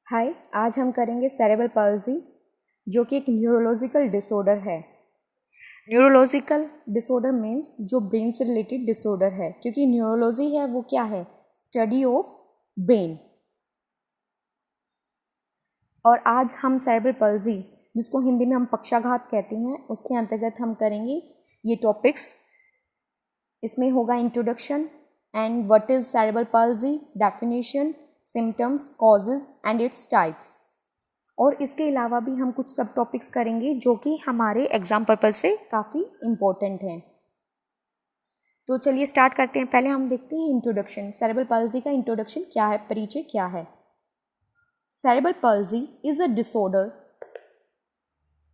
हाय, आज हम करेंगे सेरेब्रल पाल्सी जो कि एक न्यूरोलॉजिकल डिसऑर्डर है। न्यूरोलॉजिकल डिसऑर्डर मीन्स जो ब्रेन से रिलेटेड डिसऑर्डर है, क्योंकि न्यूरोलॉजी है वो क्या है, स्टडी ऑफ ब्रेन। और आज हम सेरेब्रल पाल्सी, जिसको हिंदी में हम पक्षाघात कहते हैं, उसके अंतर्गत हम करेंगे ये टॉपिक्स। इसमें होगा introduction and what is cerebral palsy, definition, symptoms, causes and its types. और इसके अलावा भी हम कुछ सब टॉपिक्स करेंगे जो कि हमारे एग्जाम पर्पज से काफ़ी इम्पोर्टेंट हैं। तो चलिए स्टार्ट करते हैं। पहले हम देखते हैं इंट्रोडक्शन। सेरेब्रल पाल्सी का इंट्रोडक्शन क्या है, परिचय क्या है। Cerebral palsy is a disorder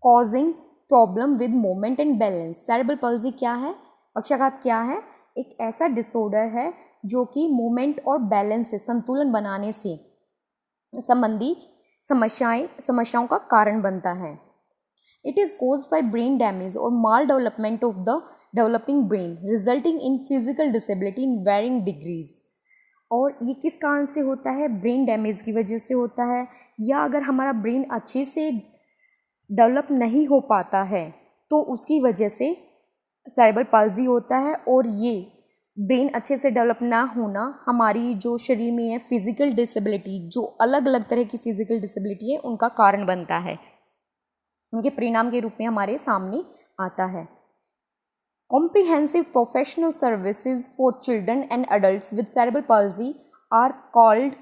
causing problem with moment and balance. Cerebral palsy क्या है, पक्षाघात क्या है, एक ऐसा डिसऑर्डर है जो कि मोमेंट और बैलेंस से, संतुलन बनाने से संबंधी समस्याओं का कारण बनता है। It is caused by brain damage और maldevelopment of the developing brain resulting in physical disability in varying degrees. और ये किस कारण से होता है, ब्रेन डैमेज की वजह से होता है, या अगर हमारा ब्रेन अच्छे से डेवलप नहीं हो पाता है तो उसकी वजह से सेरेब्रल पाल्सी होता है। और ये ब्रेन अच्छे से डेवलप ना होना हमारी जो शरीर में है फिजिकल डिसेबिलिटी, जो अलग अलग तरह की फिजिकल डिसेबिलिटी है, उनका कारण बनता है, उनके परिणाम के रूप में हमारे सामने आता है। Comprehensive professional services for children and adults with cerebral palsy are called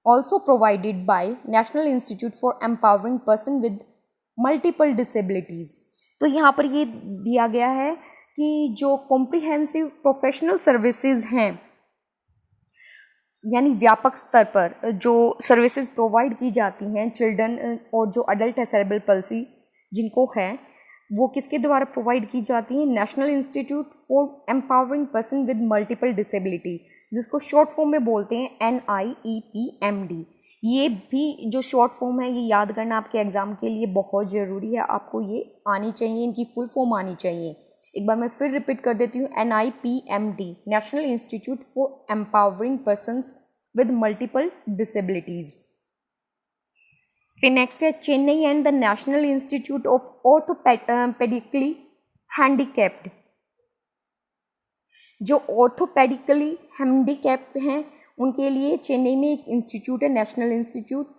also provided by National institute for Empowering Person with multiple Disabilities. तो यहाँ पर ये दिया गया है कि जो कॉम्प्रिहेंसिव प्रोफेशनल सर्विसेज हैं, यानी व्यापक स्तर पर जो सर्विसेज प्रोवाइड की जाती हैं चिल्ड्रन और जो अडल्ट है सेरेब्रल पाल्सी जिनको है, वो किसके द्वारा प्रोवाइड की जाती हैं, national institute for Empowering Person with multiple disability, जिसको शॉर्ट फॉर्म में बोलते हैं NIEPMD। ये भी जो शॉर्ट फॉर्म है ये याद करना आपके एग्जाम के लिए बहुत ज़रूरी है, आपको ये आनी चाहिए, इनकी फुल फॉर्म आनी चाहिए। एक बार मैं फिर रिपीट कर देती हूँ, NIPMD, national institute for empowering persons with multiple disabilities. फिर नेक्स्ट है Chennai and the national institute of orthopedically handicapped. जो ऑर्थोपेडिकली हैंडीकैप्ड हैं उनके लिए चेन्नई में एक इंस्टीट्यूट है, national institute.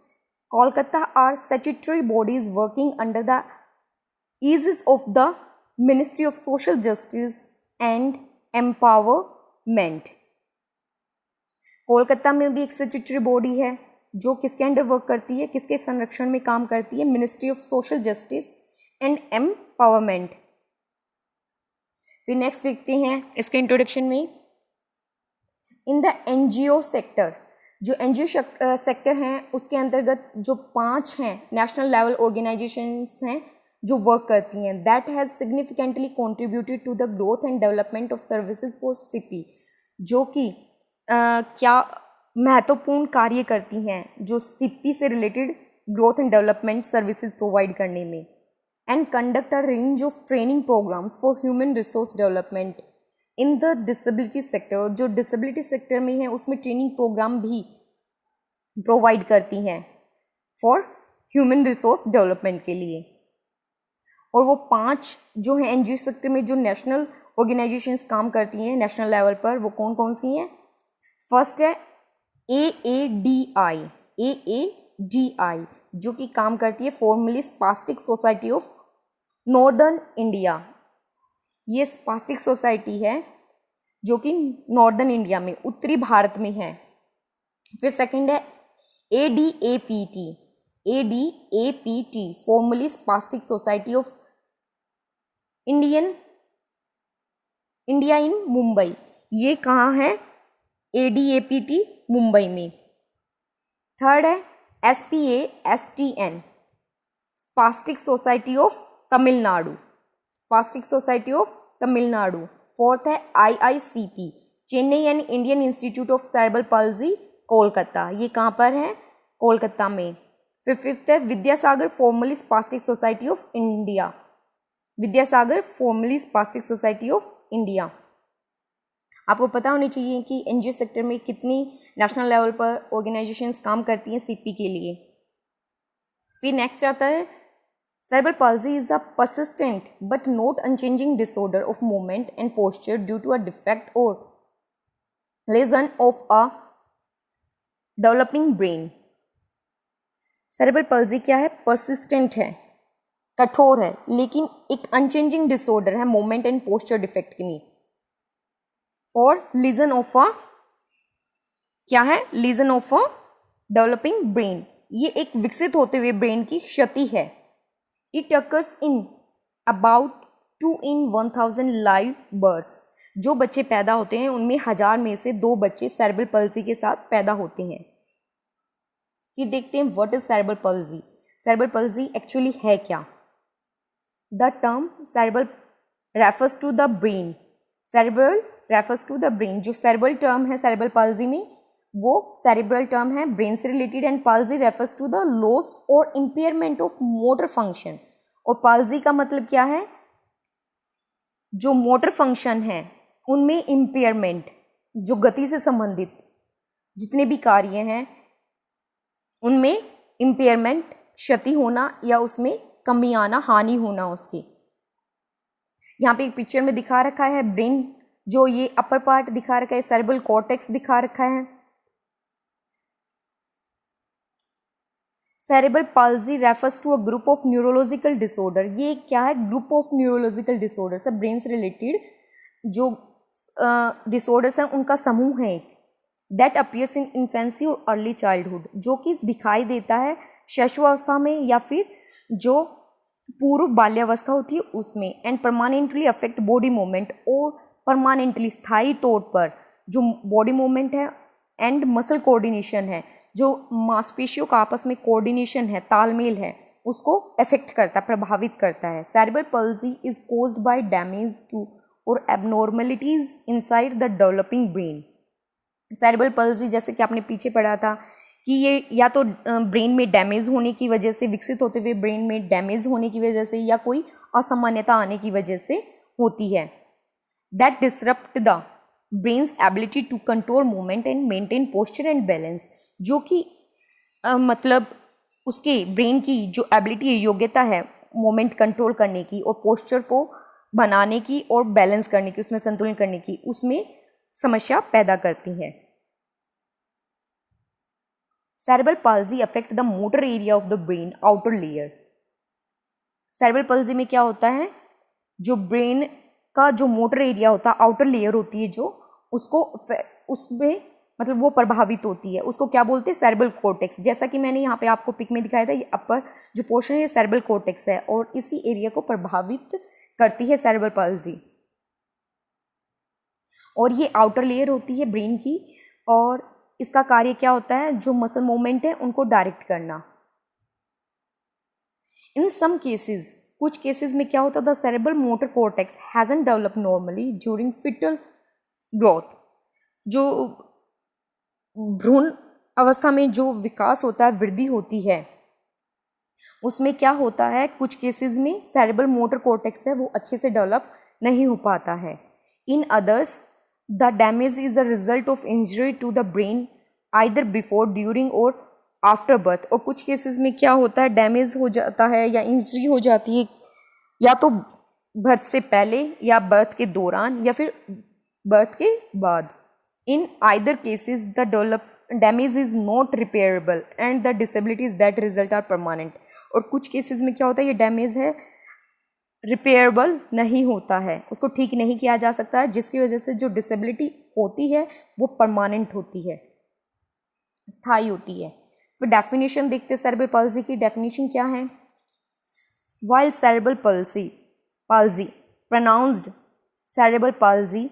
Kolkata are statutory bodies working under the aegis of the ministry of social justice and empowerment. Kolkata में भी एक स्टैट्यूटरी बॉडी है जो किसके अंडर वर्क करती है, किसके संरक्षण में काम करती है, ministry of social justice and empowerment. फिर नेक्स्ट देखते हैं इसके इंट्रोडक्शन में, इन द NGO सेक्टर, जो NGO सेक्टर हैं उसके अंतर्गत जो 5 हैं नेशनल लेवल ऑर्गेनाइजेशंस हैं जो वर्क करती हैं, that has significantly contributed to the growth and development of services for CP, जो कि क्या महत्वपूर्ण कार्य करती हैं जो CP से related growth and development services provide करने में, and conduct a range of training programmes for human resource development in the disability sector. जो डिसेबिलिटी सेक्टर में है उसमें ट्रेनिंग प्रोग्राम भी प्रोवाइड करती हैं फॉर ह्यूमन रिसोर्स डेवलपमेंट के लिए। और वो 5 जो हैं NGO सेक्टर में जो नेशनल ऑर्गेनाइजेशंस काम करती हैं नेशनल लेवल पर, वो कौन कौन सी हैं। फर्स्ट है AADI जो कि काम करती है formally spastic society of northern India. ये स्पास्टिक सोसाइटी है जो कि नॉर्दर्न इंडिया में, उत्तरी भारत में है। फिर सेकंड है ADAPT formally spastic society of India in Mumbai. ये कहाँ है, ADAPT मुंबई में। थर्ड है SPASTN spastic society of Tamil Nadu, spastic society of Tamil Nadu. Fourth है IICP Chennai and Indian institute of cerebral palsy Kolkata, ये कहाँ पर है, कोलकाता में। फिर फिफ्थ है Vidyasagar formally spastic society of India, Vidyasagar formally spastic society of India. आपको पता होनी चाहिए कि NGO सेक्टर में कितनी नेशनल लेवल पर ऑर्गेनाइजेशंस काम करती हैं CP के लिए। फिर नेक्स्ट आता है cerebral palsy is a persistent but not unchanging disorder of movement and posture due to a defect or lesion of a developing brain. cerebral palsy क्या है? persistent है, कठोर है, लेकिन एक अनचेंजिंग डिसऑर्डर है मोमेंट एंड पोस्चर डिफेक्ट के लिए, और लीजन ऑफ अ क्या है? Lesion of a developing brain, ये एक विकसित होते हुए ब्रेन की क्षति है. It occurs in about 2 in 1000 live births. जो बच्चे पैदा होते हैं उनमें 1000 में से 2 बच्चे सेरेब्रल पल्सी के साथ पैदा होते हैं. फिर देखते हैं what is cerebral palsy. Cerebral palsy actually है क्या? The term cerebral refers to the brain. Cerebral refers to the brain. जो सेरेब्रल टर्म है सेरेब्रल पल्सी में वो सेरेब्रल टर्म है, ब्रेन से related, and palsy refers to the loss और impairment of motor function. और पाल्सी का मतलब क्या है? जो मोटर फंक्शन है उनमें इम्पेयरमेंट, जो गति से संबंधित जितने भी कार्य हैं उनमें इम्पेयरमेंट, क्षति होना या उसमें कमी आना, हानि होना उसकी. यहाँ पे एक पिक्चर में दिखा रखा है ब्रेन, जो ये अपर पार्ट दिखा रखा है, सेरेब्रल कॉर्टेक्स दिखा रखा है. Cerebral palsy refers to a group of neurological disorder. ये क्या है? ग्रुप ऑफ न्यूरोलॉजिकल डिसऑर्डर से ब्रेन से रिलेटेड जो डिसऑर्डर्स हैं उनका समूह है एक. दैट अपीयर्स इन इन्फेंसी और अर्ली चाइल्डहुड, जो कि दिखाई देता है शैशवावस्था में या फिर जो पूर्व बाल्यावस्था होती है उसमें. And permanently affect body movement, और परमानेंटली स्थायी तौर पर जो बॉडी मूवमेंट है एंड मसल कोऑर्डिनेशन है, जो मांसपेशियों का आपस में कोऑर्डिनेशन है, तालमेल है, उसको अफेक्ट करता है, प्रभावित करता है. Cerebral palsy is caused by damage to और abnormalities inside the developing brain. Cerebral palsy जैसे कि आपने पीछे पढ़ा था कि ये या तो ब्रेन में डैमेज होने की वजह से, विकसित होते हुए ब्रेन में डैमेज होने की वजह से, या कोई असामान्यता आने की वजह से होती है. That disrupt the brain's ability to control movement and maintain posture and balance, जो कि मतलब उसके ब्रेन की जो एबिलिटी है, योग्यता है मोमेंट कंट्रोल करने की और पोस्चर को बनाने की और बैलेंस करने की, उसमें संतुलन करने की, उसमें समस्या पैदा करती है. Cerebral palsy affect the motor area of the brain outer layer. Cerebral palsy में क्या होता है? जो ब्रेन का जो मोटर एरिया होता है, आउटर लेयर होती है जो, उसको उसमें मतलब वो प्रभावित होती है. उसको क्या बोलते हैं? Cerebral cortex. जैसा कि मैंने यहाँ पे आपको पिक में दिखाया था, ये अपर जो पोर्शन है ये सेरेब्रल कॉर्टेक्स है और इसी एरिया को प्रभावित करती है सेरेब्रल पाल्सी. और ये आउटर लेयर होती है ब्रेन की, और इसका कार्य क्या होता है? जो मसल मूवमेंट है उनको डायरेक्ट करना. इन सम केसेस, कुछ केसेस में क्या होता है? The cerebral motor cortex hasn't develop normally during foetal growth. जो भ्रूण अवस्था में जो विकास होता है, वृद्धि होती है, उसमें क्या होता है? कुछ केसेस में सेरेब्रल मोटर कॉर्टेक्स है वो अच्छे से डेवलप नहीं हो पाता है. In others the damage is a result of injury to the brain either before, during और आफ्टर बर्थ. और कुछ केसेस में क्या होता है? डैमेज हो जाता है या इंजरी हो जाती है या तो बर्थ से पहले या बर्थ के दौरान या फिर बर्थ के बाद. In either cases the damage is not repairable and the disabilities that result are permanent. और कुछ केसेस में क्या होता है? ये डैमेज है रिपेयरेबल नहीं होता है, उसको ठीक नहीं किया जा सकता है, जिसकी वजह से जो डिसेबिलिटी होती है वो परमानेंट होती है, स्थायी होती है. फिर डेफिनेशन देखते हैं सेरेब्रल पाल्सी की. डेफिनेशन क्या है? While cerebral palsy pronounced cerebral palsy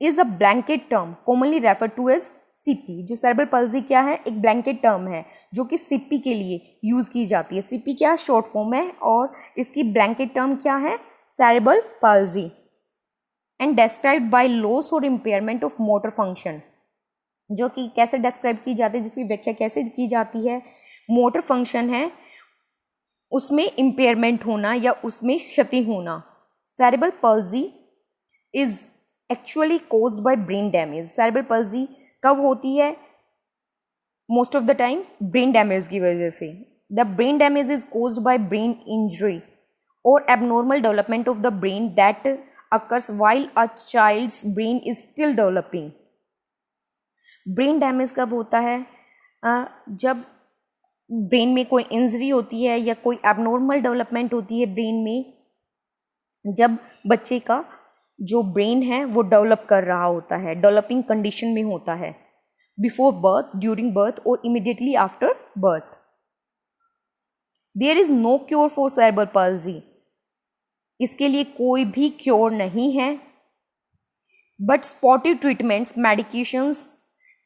is a blanket term commonly referred to as CP. जो सेरेब्रल palsy क्या है? एक ब्लैंकेट टर्म है जो कि CP के लिए यूज की जाती है. CP क्या? शॉर्ट फॉर्म है, और इसकी ब्लैंकेट टर्म क्या है? Cerebral palsy. And described by loss और इम्पेयरमेंट ऑफ मोटर फंक्शन. जो कि कैसे डिस्क्राइब की जाती है, जिसकी व्याख्या कैसे की जाती है? मोटर फंक्शन है उसमें इम्पेयरमेंट होना या उसमें क्षति होना. Cerebral palsy is actually caused by brain damage. Cerebral palsy कब होती है? Most of the time brain damage की वजह से. The brain damage is caused by brain injury और abnormal development of the brain that occurs while a child's brain is still developing. Brain damage कब होता है? जब ब्रेन में कोई इंजरी होती है या कोई एबनॉर्मल डेवलपमेंट होती है ब्रेन में, जब बच्चे का जो ब्रेन है वो डेवलप कर रहा होता है, डेवलपिंग कंडीशन में होता है, बिफोर बर्थ, ड्यूरिंग बर्थ और immediately after birth. There is no cure for cerebral palsy, इसके लिए कोई भी क्योर नहीं है, but supportive treatments, medications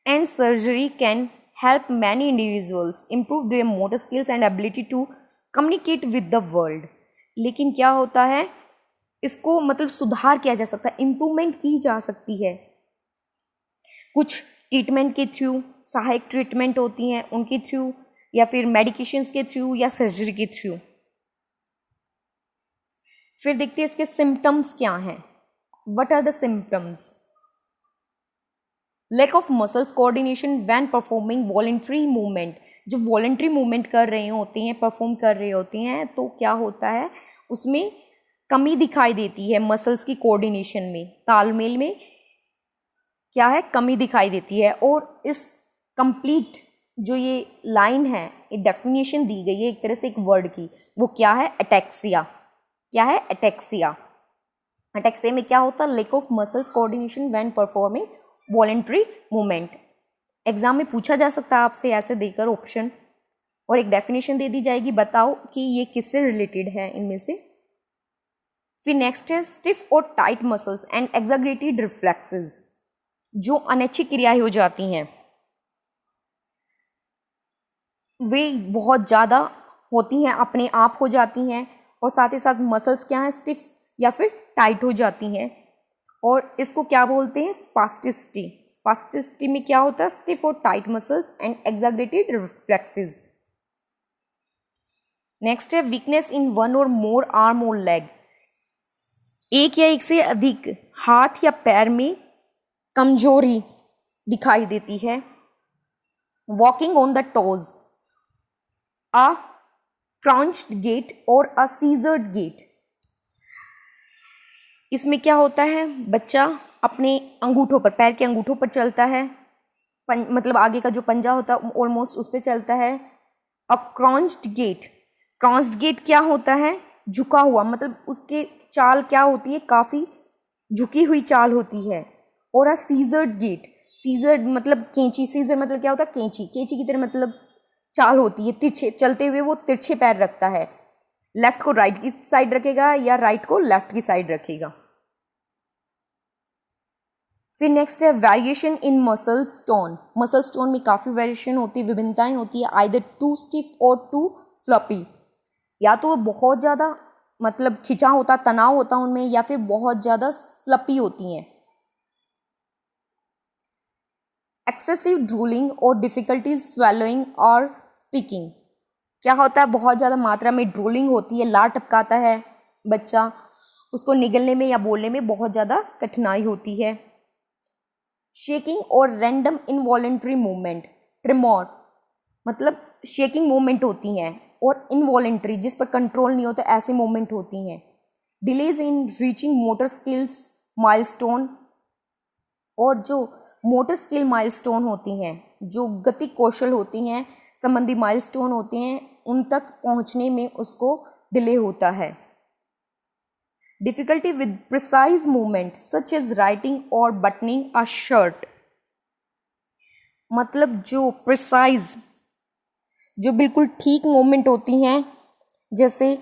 and surgery can help many individuals improve their motor skills and ability to communicate with the world। लेकिन क्या होता है, इसको मतलब सुधार किया जा सकता है, इम्प्रूवमेंट की जा सकती है कुछ ट्रीटमेंट के थ्रू, सहायक ट्रीटमेंट होती हैं उनके थ्रू, या फिर मेडिकेशंस के थ्रू या सर्जरी के थ्रू। फिर देखते हैं इसके सिम्टम्स क्या हैं। What are the symptoms? Lack of muscles coordination when performing voluntary movement. जो वॉलेंट्री मूवमेंट कर रहे होते हैं, परफॉर्म कर रहे होते हैं, तो क्या होता है, उसमें कमी दिखाई देती है मसल्स की कोऑर्डिनेशन में, तालमेल में क्या है, कमी दिखाई देती है। और इस कंप्लीट जो ये लाइन है, ये डेफिनेशन दी गई है एक तरह से एक वर्ड की, वो क्या है, एटेक्सिया। क्या है, एटेक्सिया। एटेक्सिया में क्या होता है, lack of muscles coordination when performing voluntary movement. Exam में पूछा जा सकता है आपसे ऐसे देकर ऑप्शन, और एक डेफिनेशन दे दी जाएगी, बताओ कि ये किससे रिलेटेड है इनमें से। फिर नेक्स्ट है स्टिफ और tight muscles and exaggerated reflexes. जो अनैच्छिक क्रियाएं हो जाती हैं वे बहुत ज़्यादा होती हैं, अपने आप हो जाती हैं, और साथ ही साथ मसल्स क्या हैं, स्टिफ या फिर टाइट हो जाती हैं, और इसको क्या बोलते हैं, स्पास्टिसिटी। स्पास्टिसिटी में क्या होता है, स्टिफ और tight muscles and exaggerated reflexes. Next है वीकनेस इन वन और मोर आर्म और लेग। एक या एक से अधिक हाथ या पैर में कमजोरी दिखाई देती है। Walking on the toes, a crouched gait और अ सीजर्ड गेट। इसमें क्या होता है, बच्चा अपने अंगूठों पर, पैर के अंगूठों पर चलता है, मतलब आगे का जो पंजा होता है ऑलमोस्ट उस पर चलता है। अब क्राउच्ड गेट, क्राउच्ड गेट क्या होता है, झुका हुआ, मतलब उसके चाल क्या होती है, काफ़ी झुकी हुई चाल होती है। और अ सीजर्ड गेट, सीजर्ड मतलब कैंची, सीजर मतलब क्या होता है, कैंची, कैंची की तरह मतलब चाल होती है, तिरछे चलते हुए वो तिरछे पैर रखता है, लेफ्ट को राइट की साइड रखेगा या राइट को लेफ्ट की साइड रखेगा। फिर नेक्स्ट है variation in muscle stone. Muscle stone में काफ़ी वेरिएशन होती है, विभिन्नताएं होती है, आइदर टू स्टिफ और टू फ्लपी, या तो बहुत ज़्यादा मतलब खिंचा होता, तनाव होता उनमें, या फिर बहुत ज़्यादा फ्लपी होती हैं। एक्सेसिव ड्रूलिंग और डिफिकल्टीज स्वेलोइंग और स्पीकिंग। क्या होता है, बहुत ज़्यादा मात्रा में ड्रूलिंग होती है, लार टपकाता है बच्चा, उसको निगलने में या बोलने में बहुत ज़्यादा कठिनाई होती है। शेकिंग और रैंडम इनवॉलेंट्री मूवमेंट, ट्रेमोर मतलब शेकिंग मूवमेंट होती हैं, और इनवॉलेंट्री जिस पर कंट्रोल नहीं होता, ऐसी मूवमेंट होती हैं। Delays in reaching motor skills milestone, और जो मोटर स्किल माइलस्टोन होती हैं, जो गति कौशल होती हैं संबंधी माइलस्टोन होते हैं, उन तक पहुंचने में उसको डिले होता है। Difficulty with precise movement such as writing और बटनिंग अ शर्ट, मतलब जो प्रिसाइज, जो बिल्कुल ठीक मूवमेंट होती हैं, जैसे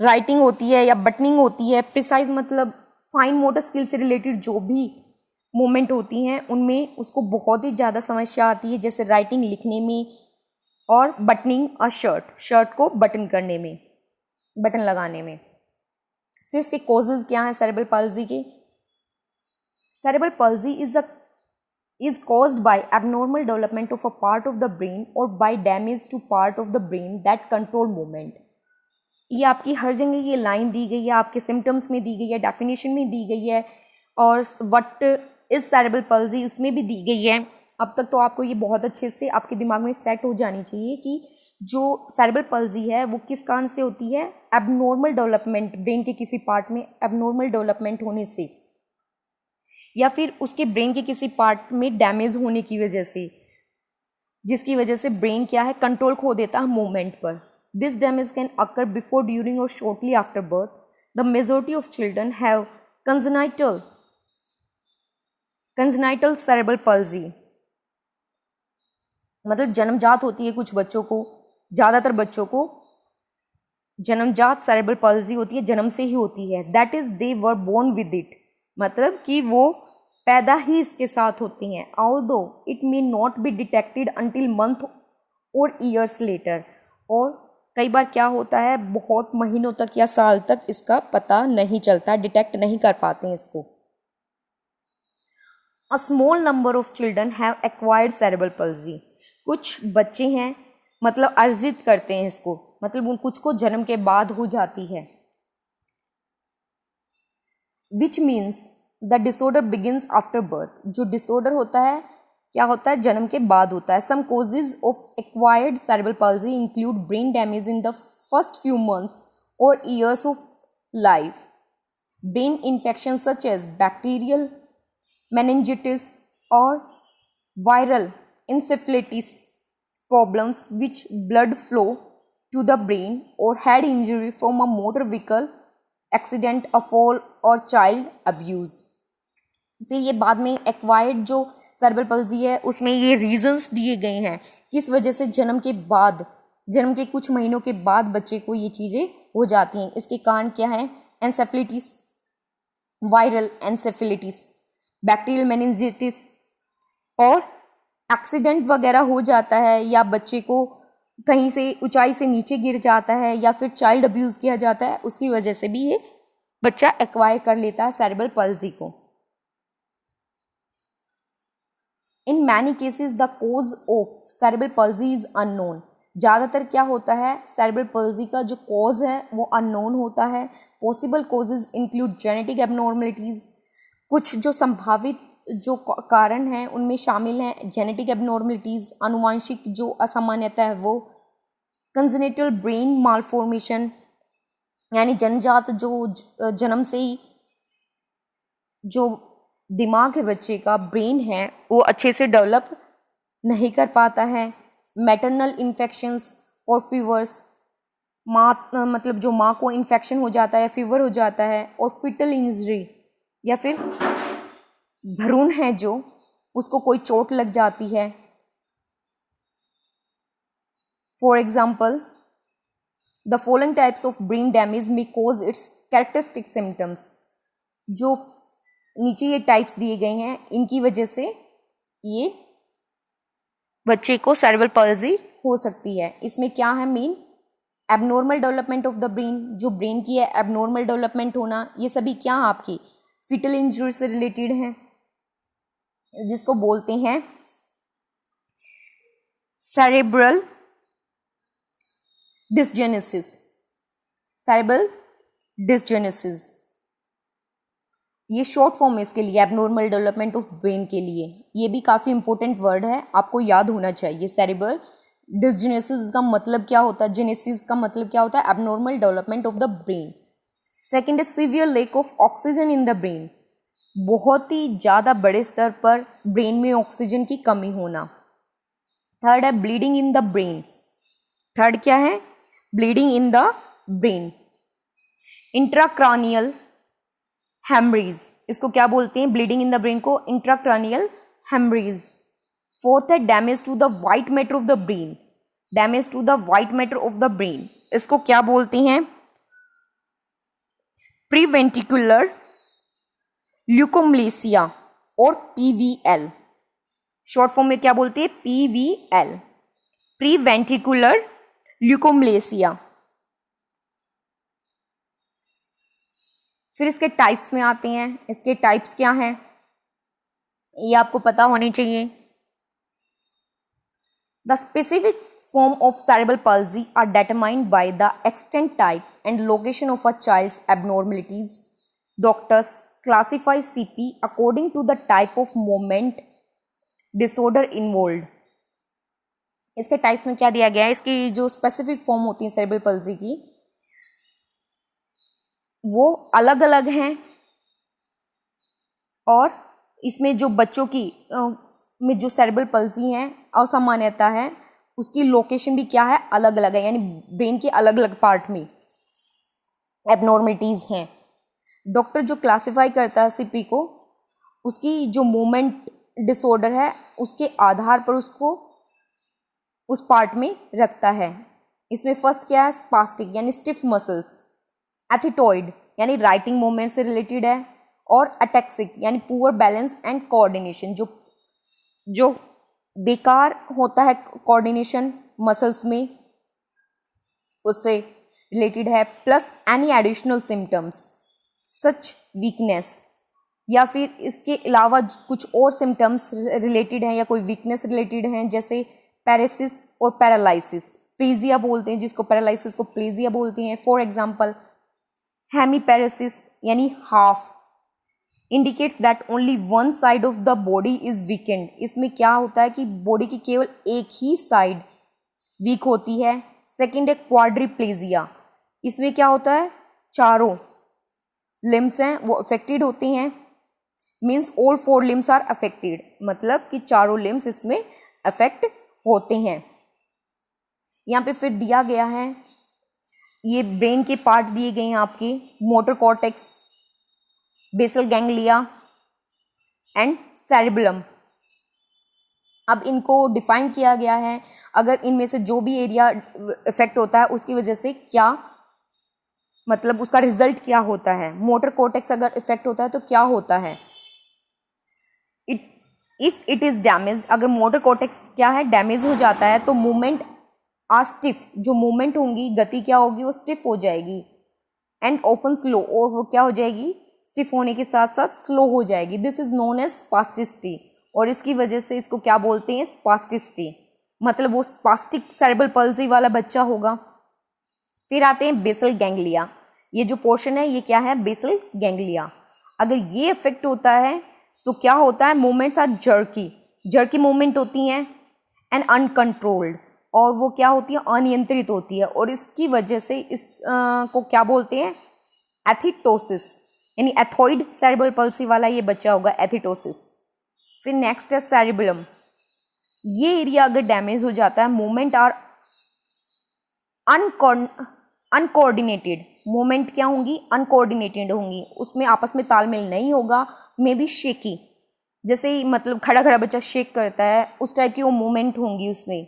राइटिंग होती है या बटनिंग होती है। प्रिसाइज मतलब फाइन मोटर स्किल से रिलेटेड जो भी मूवमेंट होती हैं उनमें उसको बहुत ही ज़्यादा समस्या आती है, जैसे राइटिंग लिखने में, और बटनिंग अ शर्ट, शर्ट को बटन करने में, बटन लगाने में। फिर इसके कॉजेज क्या हैं सेरेब्रल पाल्सी के? Cerebral palsy is caused by abnormal development of a part of the brain or by damage to part of the brain that control movement। ये आपकी हर जगह ये लाइन दी गई है, आपके सिम्टम्स में दी गई है, डेफिनेशन में दी गई है, और व्हाट इज सेरेब्रल पाल्सी उसमें भी दी गई है। अब तक तो आपको ये बहुत अच्छे से आपके दिमाग में सेट हो जानी चाहिए कि जो सेरेब्रल पल्जी है वो किस कारण से होती है? एबनॉर्मल डेवलपमेंट, ब्रेन के किसी पार्ट में एबनॉर्मल डेवलपमेंट होने से, या फिर उसके ब्रेन के किसी पार्ट में डैमेज होने की वजह से, जिसकी वजह से ब्रेन क्या है, कंट्रोल खो देता है मूवमेंट पर. This damage can occur before, during और shortly after birth. The majority of children have congenital cerebral palsy. मतलब जन्मजात होती है कुछ बच्चों को, ज़्यादातर बच्चों को जन्मजात सेरेब्रल पल्जी होती है, जन्म से ही होती है. That is they were born with it, मतलब कि वो पैदा ही इसके साथ होती हैं. Although it may not be detected until month और ईयर्स लेटर. और कई बार क्या होता है, बहुत महीनों तक या साल तक इसका पता नहीं चलता, डिटेक्ट नहीं कर पाते हैं इसको. A small number of children have acquired cerebral palsy. कुछ बच्चे हैं, मतलब अर्जित करते हैं इसको, मतलब उन कुछ को जन्म के बाद हो जाती है. Which means the disorder begins after birth. जो डिसऑर्डर होता है क्या होता है, जन्म के बाद होता है. Some causes of acquired cerebral palsy include brain damage in the first few months और years of life, brain infection such as bacterial meningitis or viral encephalitis problems which blood flow to the brain, or head injury from a motor vehicle accident, a fall or child abuse. फिर ये बाद में acquired जो cerebral पल्जी है उसमें ये reasons दिए गए हैं किस वजह से जन्म के बाद, जन्म के कुछ महीनों के बाद बच्चे को ये चीज़ें हो जाती हैं. इसके कारण क्या है? एंसेफेलिटिस, वायरल एंसेफेलिटिस, बैक्टीरियल मेनिंजाइटिस, और एक्सीडेंट वगैरह हो जाता है, या बच्चे को कहीं से ऊंचाई से नीचे गिर जाता है, या फिर चाइल्ड अब्यूज़ किया जाता है, उसकी वजह से भी ये बच्चा एक्वायर कर लेता है सेरेब्रल पल्जी को. In many cases the cause of cerebral palsy is unknown. ज़्यादातर क्या होता है, सेरेब्रल पल्जी का जो कॉज है वो अननोन होता है. Possible causes include genetic abnormalities. कुछ जो संभावित जो कारण हैं उनमें शामिल हैं जेनेटिक एबनॉर्मलिटीज़, आनुवांशिक जो असामान्यता है वो, कंजेनिटल ब्रेन मालफॉर्मेशन, यानी जन्मजात जो जन्म से ही जो दिमाग है बच्चे का, ब्रेन है, वो अच्छे से डेवलप नहीं कर पाता है. मैटरनल इन्फेक्शंस और फीवर्स, मतलब जो माँ को इन्फेक्शन हो जाता है, फीवर हो जाता है, और फिटल इंजरी, या फिर भ्रूण है जो उसको कोई चोट लग जाती है. For example the following types of brain damage may cause it's characteristic symptoms. जो नीचे ये टाइप्स दिए गए हैं, इनकी वजह से ये बच्चे को सेरेब्रल पल्जी हो सकती है. इसमें क्या है main? Abnormal development of the brain, जो ब्रेन की है एबनॉर्मल डेवलपमेंट होना, ये सभी क्या आपकी फिटल इंजरी से रिलेटेड हैं, जिसको बोलते हैं सेरेब्रल डिसजेनेसिस. सेरेब्रल डिसजेनेसिस ये शॉर्ट फॉर्म है इसके लिए, एबनॉर्मल डेवलपमेंट ऑफ ब्रेन के लिए. ये भी काफ़ी इंपॉर्टेंट वर्ड है, आपको याद होना चाहिए. सेरेब्रल डिसजेनेसिस का मतलब क्या होता है? जेनेसिस का मतलब क्या होता है? Abnormal development of the brain. Second है severe lack of oxygen in the brain. बहुत ही ज़्यादा बड़े स्तर पर ब्रेन में ऑक्सीजन की कमी होना. थर्ड है bleeding in the brain. Third क्या है? Bleeding in the brain. Intracranial haemorrhage, इसको क्या बोलते हैं? ब्लीडिंग इन द ब्रेन को इंट्राक्रैनियल हेमरेज. फोर्थ है damage to the white matter of the brain. Damage to the white matter of the brain, इसको क्या बोलते हैं? प्रीवेंटिकुलर ल्यूकोमलेसिया और पीवीएल. शॉर्ट फॉर्म में क्या बोलते हैं? पीवीएल, प्रीवेंटिकुलर ल्यूकोमलेसिया. फिर इसके टाइप्स में आते हैं. इसके टाइप्स क्या हैं ये आपको पता होने चाहिए. The specific form of cerebral palsy are determined by the extent, type, and location of a child's abnormalities. Doctors classify CP according to the type of movement disorder involved. इसके टाइप्स में क्या दिया गया है, इसकी जो स्पेसिफिक फॉर्म होती है सेरेब्रल पल्सी की वो अलग अलग हैं, और इसमें जो बच्चों की में जो सेरेब्रल पल्सी है असामान्यता है उसकी लोकेशन भी क्या है, अलग अलग है, यानी ब्रेन के अलग अलग पार्ट में एबनॉर्मलिटीज़ हैं। डॉक्टर जो क्लासिफाई करता है सीपी को, उसकी जो मूवमेंट डिसऑर्डर है उसके आधार पर उसको उस पार्ट में रखता है। इसमें फर्स्ट क्या है, स्पास्टिक यानी स्टिफ मसल्स, एथिटॉइड यानी राइटिंग मूवमेंट से रिलेटेड है, और अटैक्सिक यानी पुअर बैलेंस एंड कोऑर्डिनेशन, जो बेकार होता है कोऑर्डिनेशन मसल्स में उससे रिलेटेड है, प्लस एनी एडिशनल सिम्टम्स सच वीकनेस, या फिर इसके अलावा कुछ और सिम्टम्स रिलेटेड हैं या कोई वीकनेस रिलेटेड हैं, जैसे पैरासिस और पैरालिसिस, प्लेजिया बोलते हैं जिसको, पैरालिसिस को प्लेजिया बोलते हैं। फॉर एग्जांपल हेमीपैरासिस यानी half indicates that only one side of the body is weekend. इसमें क्या होता है कि बॉडी की केवल एक ही साइड वीक होती है। सेकेंड है क्वाड्रिप्लेजिया, इसमें क्या होता है चारों लिम्स हैं वो अफेक्टेड होती हैं, means all 4 limbs are affected, मतलब कि चारों लिम्स इसमें अफेक्ट होते हैं। यहाँ पे फिर दिया गया है, ये ब्रेन के पार्ट दिए गए हैं आपके, motor cortex, basal ganglia and cerebellum. अब इनको डिफाइन किया गया है, अगर इनमें से जो भी एरिया इफेक्ट होता है उसकी वजह से क्या, मतलब उसका रिजल्ट क्या होता है। मोटर कॉर्टेक्स अगर इफेक्ट होता है तो क्या होता है, इफ इट इज डैमेज, अगर मोटर कॉर्टेक्स क्या है डैमेज हो जाता है तो मूवमेंट आर स्टिफ, जो मूवमेंट होंगी गति क्या होगी वो स्टिफ हो जाएगी, एंड ऑफन स्लो, और वो क्या हो जाएगी स्टिफ होने के साथ साथ स्लो हो जाएगी। This is known as spasticity, और इसकी वजह से इसको क्या बोलते हैं स्पास्टिसिटी, मतलब वो स्पास्टिक सेरेब्रल पल्सी वाला बच्चा होगा। फिर आते हैं बेसल गैंग्लिया, ये जो पोर्शन है ये क्या है बेसल गैंग्लिया। अगर ये इफेक्ट होता है तो क्या होता है, मूवमेंट्स आर जर्की मूवमेंट होती हैं एंड अनकंट्रोल्ड, और वो क्या होती है अनियंत्रित होती है, और इसकी वजह से इस को क्या बोलते हैं एथिटोसिस, यानी एथॉइड सेरेब्रल पल्सी वाला ये बच्चा होगा एथिटोसिस। फिर नेक्स्ट है सेरिबलम, ये एरिया अगर डैमेज हो जाता है मूवमेंट आर अनकोऑर्डिनेटेड, मूवमेंट क्या होंगी अनकोऑर्डिनेटेड होंगी, उसमें आपस में तालमेल नहीं होगा, मे बी शेकी, जैसे मतलब खड़ा खड़ा बच्चा शेक करता है उस टाइप की वो मूवमेंट होंगी उसमें।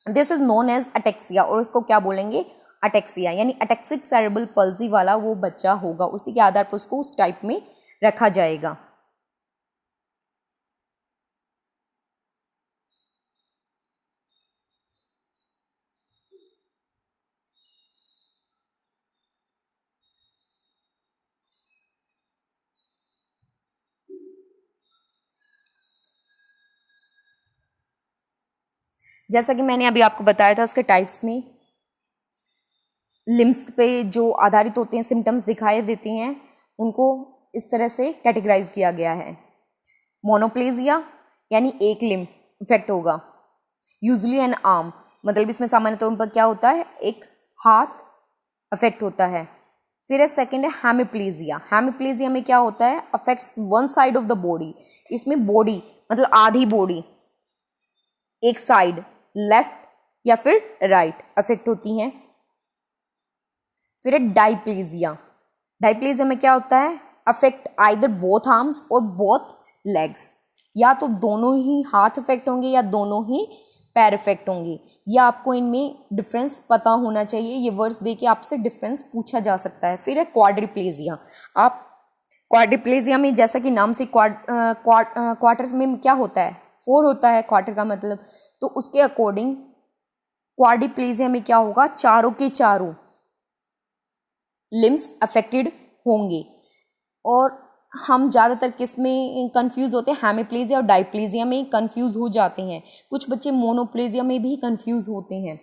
This is known as ataxia, और उसको क्या बोलेंगे अटेक्सिया, यानी अटेक्सिक सेरेब्रल पल्सी वाला वो बच्चा होगा, उसी के आधार पर उसको उस टाइप में रखा जाएगा। जैसा कि मैंने अभी आपको बताया था उसके टाइप्स में लिम्स पे जो आधारित होते हैं सिम्टम्स दिखाई देते हैं उनको इस तरह से कैटेगराइज किया गया है। मोनोप्लेजिया यानी एक लिम इफेक्ट होगा, यूजुअली एन आर्म, मतलब इसमें सामान्य तौर पर क्या होता है एक हाथ अफेक्ट होता है। फिर है सेकेंड है हेमिप्लेजिया, हेमिप्लेजिया में क्या होता है affects one side of the body, इसमें बॉडी मतलब आधी बॉडी एक साइड लेफ्ट या फिर राइट अफेक्ट होती हैं। फिर है डाइप्लेजिया, डाइप्लेजिया में क्या होता है अफेक्ट आइदर बोथ आर्म्स और बोथ लेग्स, या तो दोनों ही हाथ अफेक्ट होंगे या दोनों ही पैर अफेक्ट होंगे, या आपको इनमें डिफरेंस पता होना चाहिए, ये वर्ड्स दे के आपसे डिफरेंस पूछा जा सकता है। फिर है क्वाड्रिप्लेजिया, आप क्वाड्रिप्लेजिया में जैसा कि नाम से क्वार्टर्स में क्या होता है 4 होता है क्वार्टर का मतलब, तो उसके अकॉर्डिंग क्वाड्रिप्लेजिया में क्या होगा चारों के चारों लिम्स अफेक्टेड होंगे। और हम ज़्यादातर किस में कंफ्यूज होते हैं हेमिप्लेजिया और डाइप्लेजिया में कंफ्यूज हो जाते हैं, कुछ बच्चे मोनोप्लेजिया में भी कंफ्यूज होते हैं।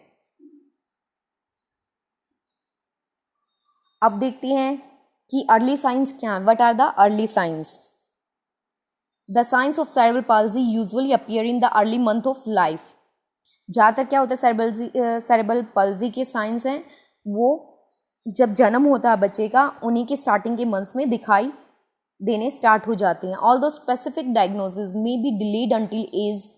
अब देखते हैं कि अर्ली साइंस क्या है, what are the early signs. The signs of cerebral palsy usually appear in the early month of life. ज़्यादातर क्या होता है सेरेब्रल पल्जी के साइंस हैं वो जब जन्म होता है बच्चे का उन्हीं के स्टार्टिंग के मंथ्स में दिखाई देने स्टार्ट हो जाते हैं। Although specific diagnosis may be delayed until age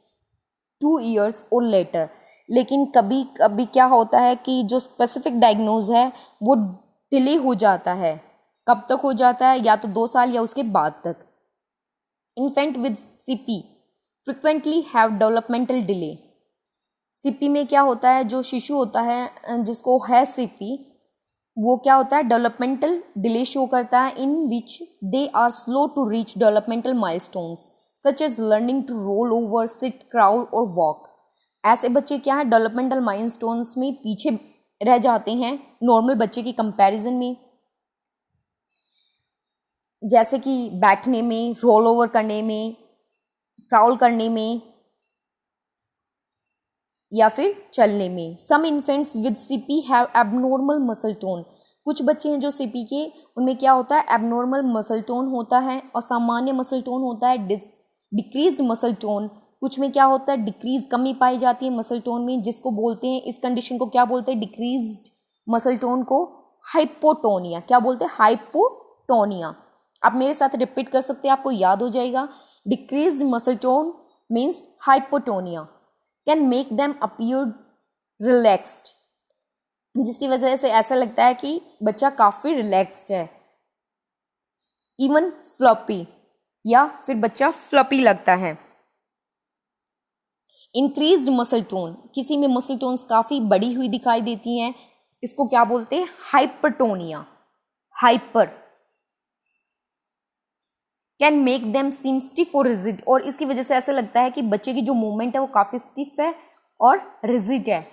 2 years और लेटर, लेकिन कभी कभी क्या होता है कि जो स्पेसिफिक डायग्नोज है वो डिले हो जाता है। कब तक हो जाता है? या तो 2 साल या उसके बाद तक। Infant with CP frequently have developmental delay. CP में क्या होता है, जो शिशु होता है जिसको है सीपी, वो क्या होता है, डेवलपमेंटल डिले शो करता है in which they are slow to reach developmental milestones such as learning to roll over, sit, crawl और वॉक। ऐसे बच्चे क्या है डेवलपमेंटल माइलस्टोन्स में पीछे रह जाते हैं नॉर्मल बच्चे की कंपैरिजन में, जैसे कि बैठने में, रोल ओवर करने में, क्राउल करने में या फिर चलने में। Some infants with CP have abnormal muscle tone. कुछ बच्चे हैं जो सीपी के, उनमें क्या होता है, एबनॉर्मल मसल टोन होता है, और सामान्य मसल टोन होता है डिक्रीज मसल टोन। कुछ में क्या होता है, डिक्रीज, कमी पाई जाती है मसल टोन में, जिसको बोलते हैं, इस कंडीशन को क्या बोलते हैं, डिक्रीज्ड मसल टोन को हाइपोटोनिया। क्या बोलते हैं? हाइपोटोनिया। आप मेरे साथ रिपीट कर सकते हैं, आपको याद हो जाएगा। Decreased muscle tone means hypotonia. Can make them appear relaxed, जिसकी वजह से ऐसा लगता है कि बच्चा काफी रिलैक्स्ड है। इवन फ्लॉपी, या फिर बच्चा फ्लॉपी लगता है। इंक्रीज्ड मसल टोन, किसी में मसल टोन्स काफी बड़ी हुई दिखाई देती हैं, इसको क्या बोलते हैं, hypertonia. Hyper. Can make them seem stiff और रिजिड, और इसकी वजह से ऐसा लगता है कि बच्चे की जो मूवमेंट है वो काफी स्टिफ है और रिजिड है।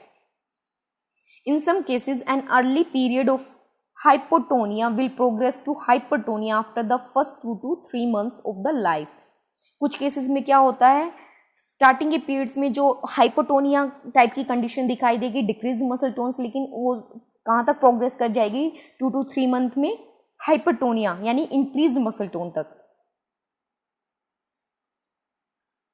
In some cases an early period of hypotonia will progress to hypertonia after the first 2 to 3 months of the life. कुछ केसेस में क्या होता है, स्टार्टिंग के पीरियड्स में जो हाइपोटोनिया टाइप की कंडीशन दिखाई देगी, डिक्रीज मसल टोन्स, लेकिन वो कहाँ तक प्रोग्रेस कर जाएगी, 2 to 3 month में हाइपरटोनिया यानी इंक्रीज मसल टोन तक।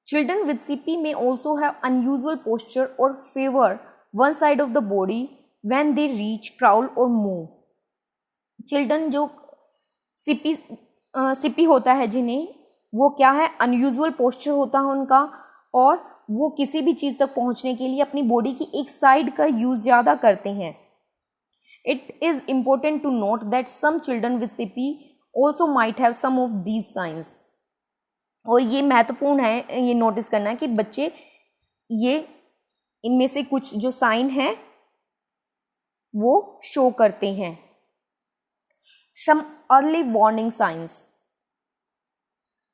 Children with CP may also have unusual posture or favor one side of the body when they reach, crawl or move. Children जो सीपी होता है जिन्हें, वो क्या है, अनयूजुअल पोस्चर होता है उनका, और वो किसी भी चीज़ तक पहुंचने के लिए अपनी बॉडी की एक साइड का यूज़ ज़्यादा करते हैं। It is important to note that some children with CP also might have some of these signs. और ये महत्वपूर्ण है ये नोटिस करना कि बच्चे ये इनमें से कुछ जो साइन है वो शो करते हैं। सम अर्ली वार्निंग साइंस,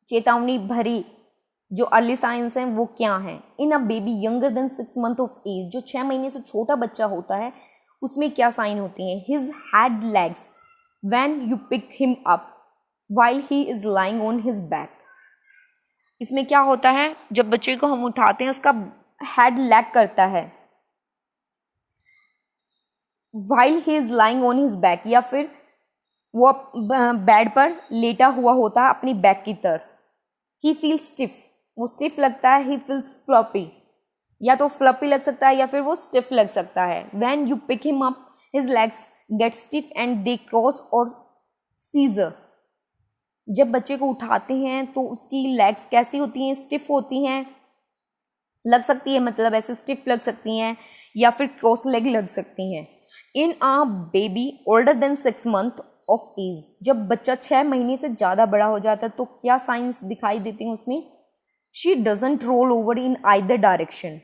चेतावनी भरी जो अर्ली साइंस हैं वो क्या हैं। In a baby younger than 6 months of age, जो 6 महीने से छोटा बच्चा होता है, उसमें क्या साइन होती हैं। His head lags when you pick him up while he is lying on his back. इसमें क्या होता है, जब बच्चे को हम उठाते हैं उसका हेड लैग करता है, while he is lying on his back, या फिर वो बेड पर लेटा हुआ होता है अपनी बैक की तरफ। ही फील्स स्टिफ, वो स्टिफ लगता है। ही फील्स फ्लॉपी, या तो फ्लॉपी लग सकता है या फिर वो स्टिफ लग सकता है। When you pick him up his legs get stiff and they cross और सीजर। जब बच्चे को उठाते हैं तो उसकी लेग्स कैसी होती हैं, स्टिफ होती हैं, लग सकती है, मतलब ऐसे स्टिफ लग सकती हैं, या फिर क्रॉस लेग लग सकती हैं। In a baby older than 6 months of age, जब बच्चा 6 महीने से ज़्यादा बड़ा हो जाता है तो क्या साइंस दिखाई देते हैं उसमें। She doesn't roll over in either direction,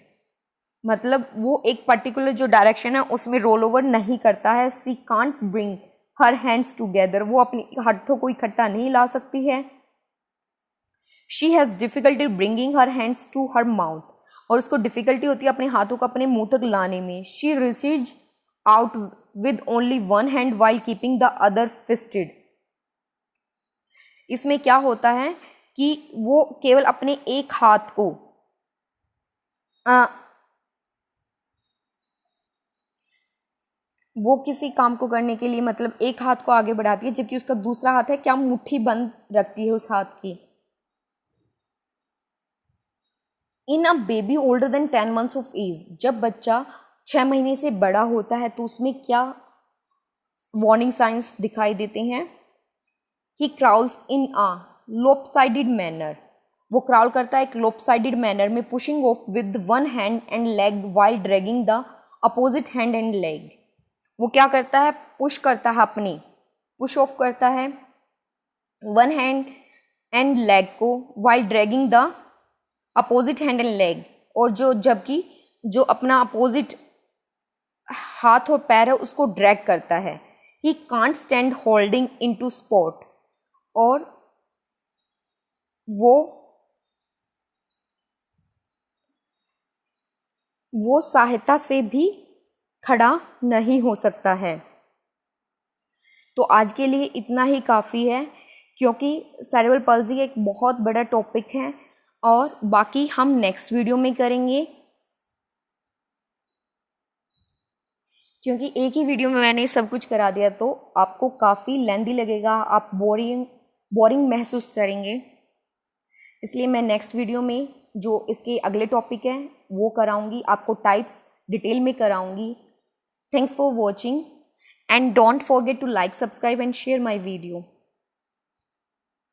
मतलब वो एक पर्टिकुलर जो डायरेक्शन है उसमें रोल ओवर नहीं करता है। She can't bring her hands together, वो अपनी हाथों को इकट्ठा नहीं ला सकती है। She has difficulty bringing her hands to her mouth, और उसको डिफिकल्टी होती है अपने हाथों को अपने मुंह तक लाने में। She reaches out with only one hand while keeping the other fisted. इसमें क्या होता है कि वो केवल अपने एक हाथ को वो किसी काम को करने के लिए, मतलब एक हाथ को आगे बढ़ाती है, जबकि उसका दूसरा हाथ है क्या, मुट्ठी बंद रखती है उस हाथ की। In a baby older than 10 months of age, जब बच्चा 6 महीने से बड़ा होता है तो उसमें क्या वार्निंग साइंस दिखाई देते हैं? ही क्राउल्स इन अ लोपसाइडेड मैनर, वो क्राउल करता है एक लोपसाइडेड मैनर में, pushing of with one hand and leg while dragging the opposite hand and leg. वो क्या करता है? पुश करता है, अपनी पुश ऑफ करता है वन हैंड एंड लेग को while dragging the opposite hand and leg, और जबकि जो अपना अपोजिट हाथ और पैर है उसको ड्रैग करता है। He can't stand holding into spot, और वो सहायता से भी खड़ा नहीं हो सकता है। तो आज के लिए इतना ही काफ़ी है, क्योंकि सेरेब्रल पल्सी एक बहुत बड़ा टॉपिक है और बाकी हम नेक्स्ट वीडियो में करेंगे, क्योंकि एक ही वीडियो में मैंने सब कुछ करा दिया तो आपको काफ़ी लेंथी लगेगा, आप बोरिंग महसूस करेंगे। इसलिए मैं नेक्स्ट वीडियो में जो इसके अगले टॉपिक हैं वो कराऊंगी, आपको टाइप्स डिटेल में कराऊंगी। Thanks for watching and don't forget to like, subscribe and share my video.